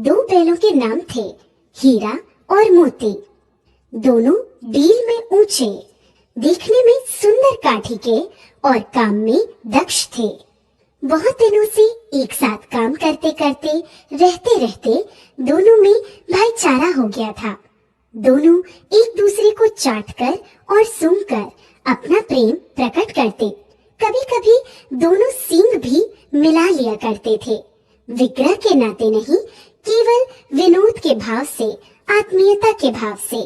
दो बैलों के नाम थे, हीरा और मोती। दोनों डील में ऊंचे, दिखने में सुंदर काठी के और काम में दक्ष थे। बहुत दिनों से एक साथ काम करते करते रहते रहते दोनों में भाईचारा हो गया था। दोनों एक दूसरे को चाटकर और सूंघकर अपना प्रेम प्रकट करते। कभी कभी दोनों सींग भी मिला लिया करते थे, विग्रह के नाते नहीं, केवल विनोद के भाव से, आत्मीयता के भाव से।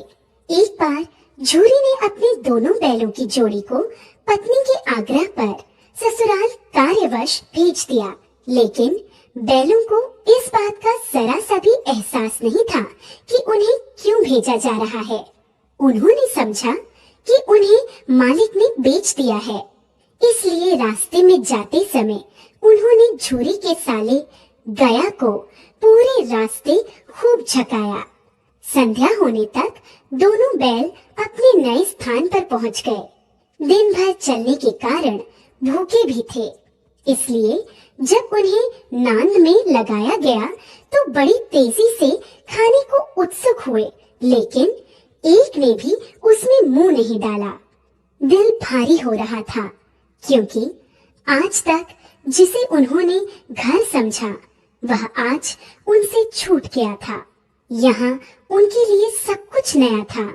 एक बार झूरी ने अपने दोनों बैलों की जोड़ी को पत्नी के आग्रह पर ससुराल कार्यवश भेज दिया, लेकिन बैलों को इस बात का जरा सा भी एहसास नहीं था कि उन्हें क्यों भेजा जा रहा है। उन्होंने समझा कि उन्हें मालिक ने बेच दिया है, इसलिए रास्ते में जाते समय उन्होंने झूरी के साले गया को पूरे रास्ते खूब झकाया। संध्या होने तक दोनों बैल अपने नए स्थान पर पहुंच गए। दिन भर चलने के कारण भूखे भी थे, इसलिए जब उन्हें नांद में लगाया गया तो बड़ी तेजी से खाने को उत्सुक हुए, लेकिन एक ने भी उसमें मुंह नहीं डाला। दिल भारी हो रहा था, क्योंकि आज तक जिसे उन्होंने घर समझा वह आज उनसे छूट गया था। यहाँ उनके लिए सब कुछ नया था।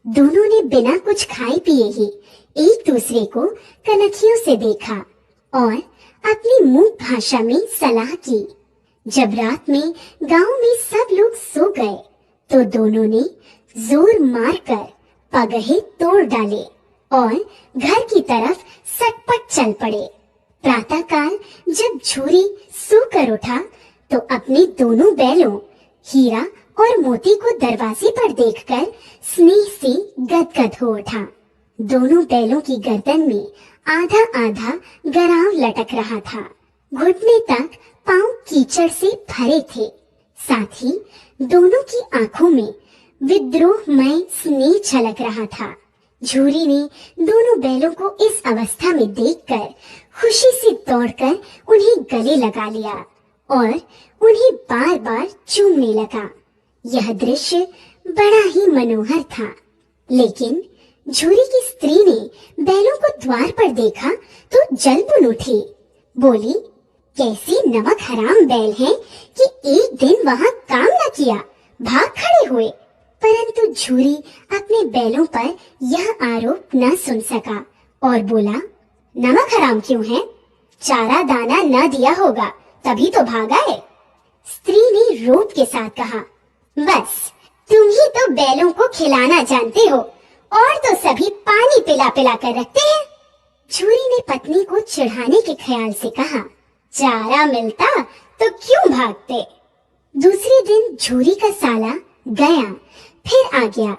दोनों ने बिना कुछ खाए पिए ही एक दूसरे को कनखियों से देखा और अपनी मूक भाषा में सलाह की। जब रात में गांव में सब लोग सो गए तो दोनों ने जोर मारकर पगहे तोड़ डाले और घर की तरफ सटपट चल पड़े। प्रातःकाल जब झूरी सोकर उठा तो अपने दोनों बैलों हीरा और मोती को दरवाजे पर देखकर स्नेह से गदगद हो उठा। दोनों बैलों की गर्दन में आधा आधा गराव लटक रहा था। घुटने तक पांव कीचड़ से भरे थे। साथ ही दोनों की आंखों में विद्रोहमय स्नेह झलक रहा था। झूरी ने दोनों बैलों को इस अवस्था में देखकर खुशी से दौड़कर उन्हें गले लगा लिया और उन्हें बार बार चूमने लगा। यह दृश्य बड़ा ही मनोहर था, लेकिन झूरी की स्त्री ने बैलों को द्वार पर देखा तो जल उठी। बोली, कैसे नमक हराम बैल हैं कि एक दिन वहाँ काम न किया, भाग खड़े हुए। परंतु झूरी अपने बैलों पर यह आरोप न सुन सका और बोला, नमक हराम क्यों है? चारा दाना न दिया होगा तभी तो भाग आए। स्त्री ने रोब के साथ कहा, बस तुम ही तो बैलों को खिलाना जानते हो और तो सभी पानी पिला पिला कर रखते हैं। झूरी ने पत्नी को चिढ़ाने के ख्याल से कहा, चारा मिलता तो क्यों भागते। दूसरे दिन झूरी का साला गया फिर आ गया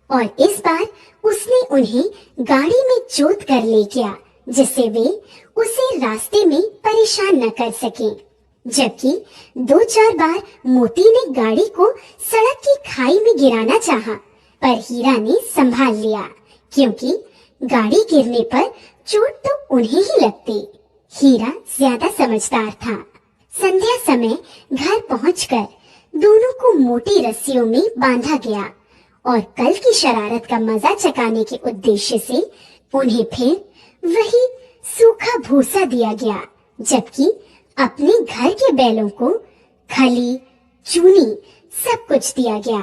और इस बार उसने उन्हें गाड़ी में जोत कर ले गया, जिससे वे उसे रास्ते में परेशान न कर सकें। जबकि 2-4 बार मोती ने गाड़ी को सड़क की खाई में गिराना चाहा, पर हीरा ने संभाल लिया, क्योंकि गाड़ी गिरने पर चोट तो उन्हें ही लगती। हीरा ज्यादा समझदार था। संध्या समय घर पहुंचकर दोनों को मोटी रस्सियों में बांधा गया और कल की शरारत का मजा चकाने के उद्देश्य से उन्हें फिर वही सूखा भूसा दिया गया, जबकि अपने घर के बैलों को खली, चूनी सब कुछ दिया गया।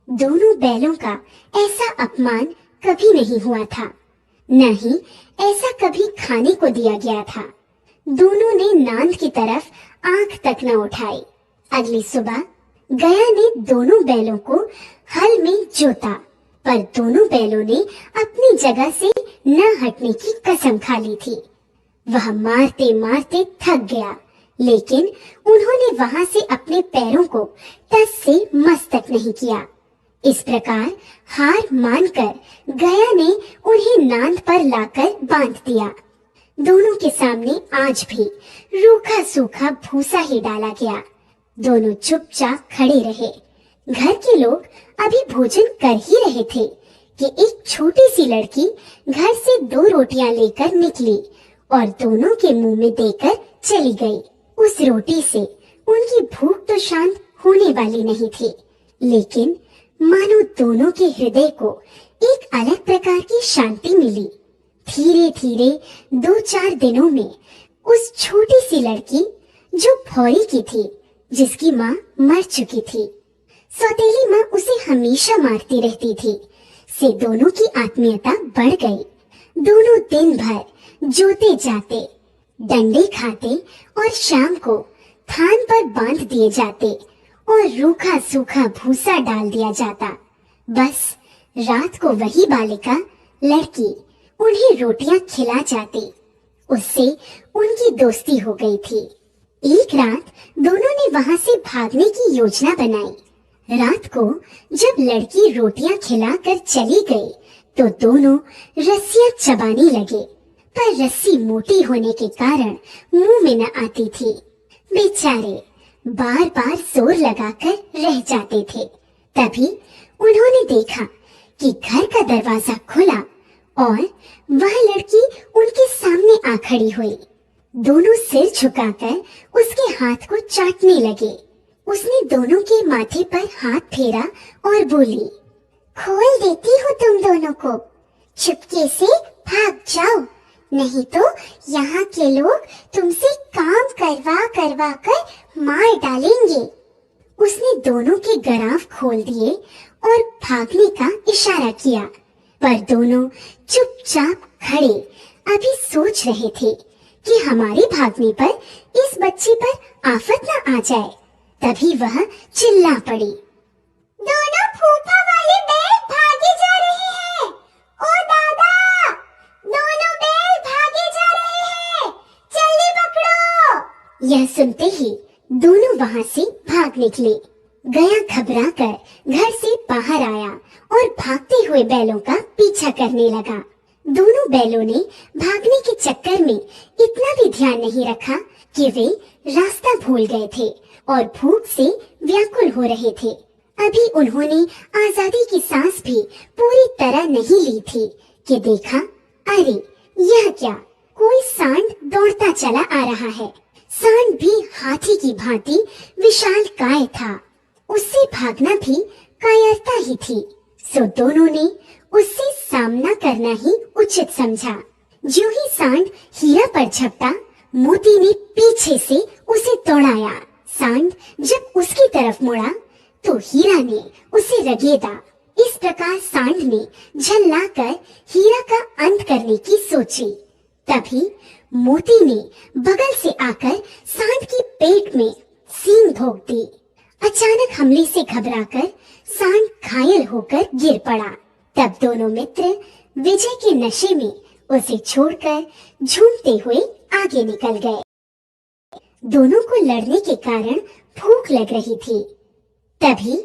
दोनों बैलों का ऐसा अपमान कभी नहीं हुआ था, न ही ऐसा कभी खाने को दिया गया था। दोनों ने नांद की तरफ आंख तक न उठाई। अगली सुबह गया ने दोनों बैलों को हल में जोता, पर दोनों बैलों ने अपनी जगह से न हटने की कसम खा ली थी। वह मारते मारते थक गया, लेकिन उन्होंने वहां से अपने पैरों को टस से मस तक नहीं किया। इस प्रकार हार मानकर गया ने उन्हें नांद पर लाकर बांध दिया। दोनों के सामने आज भी रूखा सूखा भूसा ही डाला गया। दोनों चुपचाप खड़े रहे। घर के लोग अभी भोजन कर ही रहे थे कि एक छोटी सी लड़की घर से 2 रोटियां लेकर निकली और दोनों के मुंह में देकर चली गई। उस रोटी से उनकी भूख तो शांत होने वाली नहीं थी, लेकिन मानो दोनों के हृदय को एक अलग प्रकार की शांति मिली। धीरे धीरे 2-4 दिनों में उस छोटी सी लड़की जो भौरी की थी, जिसकी माँ मर चुकी थी, सौतेली माँ उसे हमेशा मारती रहती थी, से दोनों की आत्मीयता बढ़ गई। दोनों दिन भर जोते जाते, डंडे खाते और शाम को थान पर बांध दिए जाते और रूखा सूखा भूसा डाल दिया जाता। बस रात को वही बालिका लड़की उन्हें रोटियां खिला जाती। उससे उनकी दोस्ती हो गई थी। एक रात दोनों ने वहां से भागने की योजना बनाई। रात को जब लड़की रोटियां खिलाकर चली गई तो दोनों रस्सियां चबाने लगे, पर रस्सी मोटी होने के कारण मुंह में न आती थी। बेचारे बार बार जोर लगाकर रह जाते थे। तभी उन्होंने देखा कि घर का दरवाजा खुला और वह लड़की उनके सामने आ खड़ी हुई। दोनों सिर झुकाकर उसके हाथ को चाटने लगे। उसने दोनों के माथे पर हाथ फेरा और बोली, खोल देती हूँ तुम दोनों को, चुपके से भाग जाओ, नहीं तो यहाँ के लोग तुमसे काम करवा करवा कर मार डालेंगे। उसने दोनों के गराफ खोल दिए और भागने का इशारा किया, पर दोनों चुपचाप खड़े अभी सोच रहे थे कि हमारे भागने पर इस बच्चे पर आफत न आ जाए। तभी वह चिल्ला पड़ी, दोनों फूफा वाले बैल भागे जा रहे हैं। ओ दादा, दोनों बैल भागे जा रहे हैं, जल्दी पकड़ो। यह सुनते ही दोनों वहां से भाग निकले। गया घबराकर घर से बाहर आया और भागते हुए बैलों का पीछा करने लगा। दोनों बैलों ने भागने के चक्कर में इतना भी ध्यान नहीं रखा कि वे रास्ता भूल गए थे और भूख से व्याकुल हो रहे थे। अभी उन्होंने आजादी की सांस भी पूरी तरह नहीं ली थी कि देखा, अरे यह क्या, कोई सांड दौड़ता चला आ रहा है। सांड भी हाथी की भांति विशाल काय था। उससे भागना भी कायरता ही थी, सो दोनों ने उससे सामना करना ही उचित समझा। जो ही सांड हीरा पर झपटा, मोती ने पीछे से उसे दौड़ाया। सांड जब उसकी तरफ मुड़ा तो हीरा ने उसे रगेदा। इस प्रकार सांड ने झल्लाकर हीरा का अंत करने की सोची। तभी मोती ने बगल से आकर सांड के पेट में सींग भोंक दी। अचानक हमले से घबराकर सांड घायल होकर गिर पड़ा। तब दोनों मित्र विजय के नशे में उसे छोड़कर झूमते हुए आगे निकल गए। दोनों को लड़ने के कारण भूख लग रही थी। तभी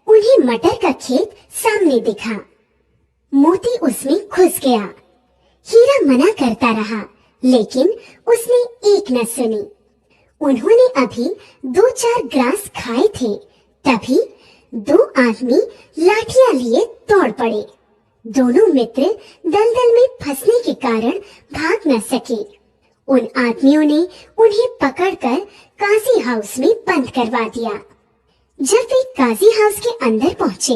उन्हें मटर का खेत सामने दिखा। मोती उसमें घुस गया। हीरा मना करता रहा, लेकिन उसने एक न सुनी। उन्होंने अभी 2-4 ग्रास खाए थे। तभी 2 आदमी लाठियां लिए दौड़ पड़े। दोनों मित्र दलदल में फंसने के कारण भाग न सके। उन आदमियों ने उन्हें पकड़कर काजी हाउस में बंद करवा दिया। जब वे काजी हाउस के अंदर पहुंचे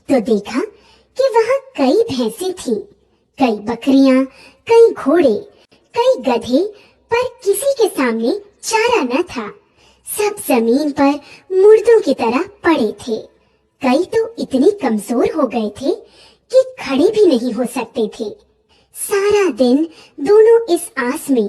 तो देखा कि वहां कई भैंसें थीं, कई बकरियां, कई घोड़े, कई गधे, पर किसी के सामने चारा न था। सब जमीन पर मुर्दों की तरह पड़े थे। कई तो इतने कमजोर हो गए थे कि खड़े भी नहीं हो सकते थे। सारा दिन दोनों इस आस में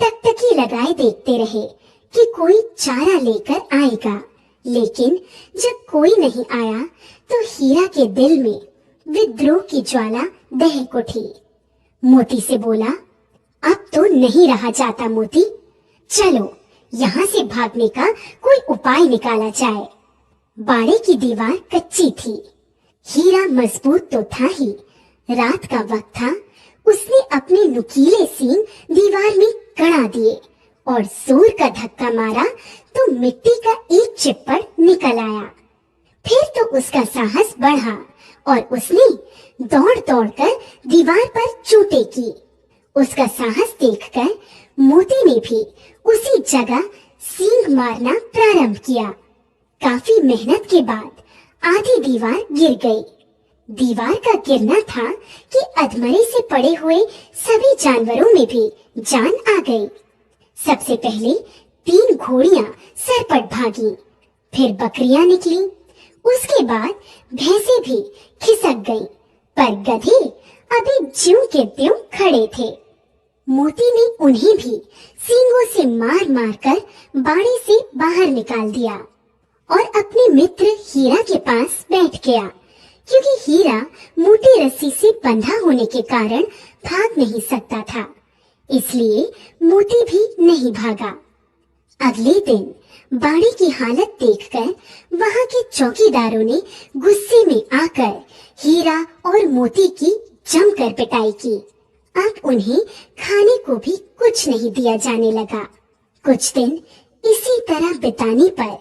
टकटकी लगाए देखते रहे कि कोई चारा लेकर आएगा, लेकिन जब कोई नहीं आया तो हीरा के दिल में विद्रोह की ज्वाला दहक उठी। मोती से बोला, अब तो नहीं रहा जाता मोती, चलो यहाँ से भागने का कोई उपाय निकाला जाए। बाड़े की दीवार कच्ची थी। हीरा मजबूत तो था ही, रात का वक्त था। उसने अपने नुकीले सींग दीवार में गड़ा दिए और जोर का धक्का मारा तो मिट्टी का एक चिप्पड़ निकल आया। फिर तो उसका साहस बढ़ा और उसने दौड़ दौड़ कर दीवार पर चोटें की। उसका साहस देखकर मोती ने भी उसी जगह सींग मारना प्रारंभ किया। काफी मेहनत के बाद आधी दीवार गिर गई। दीवार का गिरना था कि अधमरे से पड़े हुए सभी जानवरों में भी जान आ गई। सबसे पहले 3 घोड़ियां सरपट भागी, फिर बकरियां निकली, उसके बाद भैंसे भी खिसक गईं, पर गधे अभी ज्यों के त्यों खड़े थे। मोती ने उन्हें भी सींगों से मार मार कर बाड़े से बाहर निकाल दिया और अपने मित्र हीरा के पास बैठ गया, क्योंकि हीरा मोटी रस्सी से बंधा होने के कारण भाग नहीं सकता था, इसलिए मोती भी नहीं भागा। अगले दिन बाड़े की हालत देखकर वहां के चौकीदारों ने गुस्से में आकर हीरा और मोती की जमकर पिटाई की। अब उन्हें खाने को भी कुछ नहीं दिया जाने लगा। कुछ दिन इसी तरह बिताने पर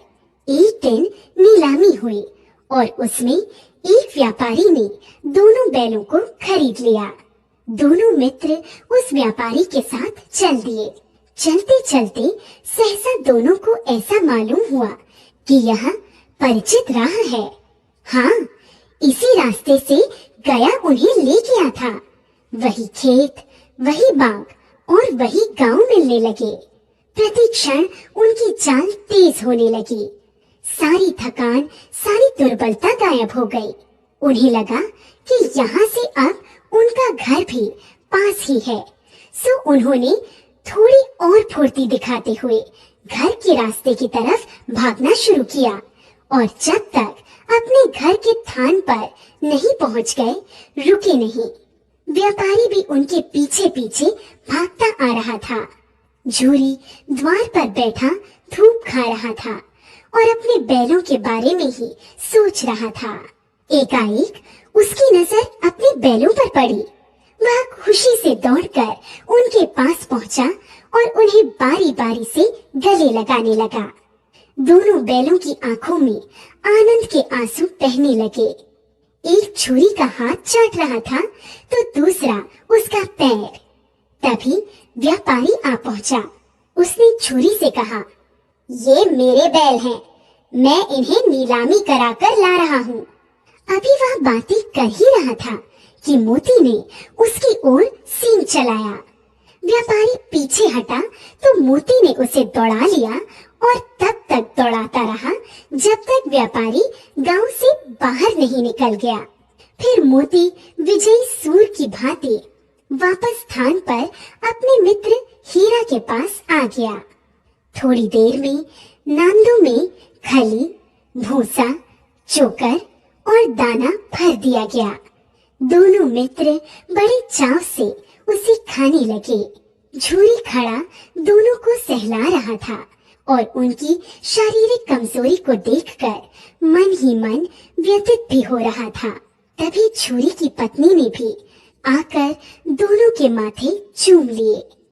एक दिन नीलामी हुई और उसमें एक व्यापारी ने दोनों बैलों को खरीद लिया। दोनों मित्र उस व्यापारी के साथ चल दिए। चलते चलते सहसा दोनों को ऐसा मालूम हुआ कि यह परिचित राह है। हाँ, इसी रास्ते से गया उन्हें ले गया था। वही खेत, वही बाग और वही गांव मिलने लगे। प्रति क्षण उनकी चाल तेज होने लगी। सारी थकान, सारी दुर्बलता गायब हो गई। उन्हें लगा कि यहाँ से अब उनका घर भी पास ही है, सो उन्होंने थोड़ी और फुर्ती दिखाते हुए घर के रास्ते की तरफ भागना शुरू किया और जब तक अपने घर के थान पर नहीं पहुंच गए, रुके नहीं। व्यापारी भी उनके पीछे पीछे भागता आ रहा था। झूरी द्वार पर बैठा धूप खा रहा था और अपने बैलों के बारे में ही सोच रहा था। एकाएक उसकी नजर अपने बैलों पर पड़ी। वह खुशी से दौड़कर उनके पास पहुंचा और उन्हें बारी बारी से गले लगाने लगा। दोनों बैलों की आंखों में आनंद के आंसू बहने लगे। एक छुरी का हाथ चाट रहा था तो दूसरा उसका पैर। तभी व्यापारी आ पहुंचा। उसने छुरी से कहा, ये मेरे बैल हैं, मैं इन्हें नीलामी कराकर ला रहा हूँ। अभी वह बातें कर ही रहा था कि मोती ने उसकी ओर सींग चलाया। व्यापारी पीछे हटा तो मोती ने उसे दौड़ा लिया और तब तक दौड़ाता रहा जब तक व्यापारी गांव से बाहर नहीं निकल गया। फिर मोती विजयी सूर की भांति वापस स्थान पर अपने मित्र हीरा के पास आ गया। थोड़ी देर में नांदों में खली, भूसा, चोकर और दाना भर दिया गया। दोनों मित्र बड़े चाव से उसे खाने लगे। झूरी खड़ा दोनों को सहला रहा था और उनकी शारीरिक कमजोरी को देखकर मन ही मन व्यथित भी हो रहा था। तभी झूरी की पत्नी ने भी आकर दोनों के माथे चूम लिए।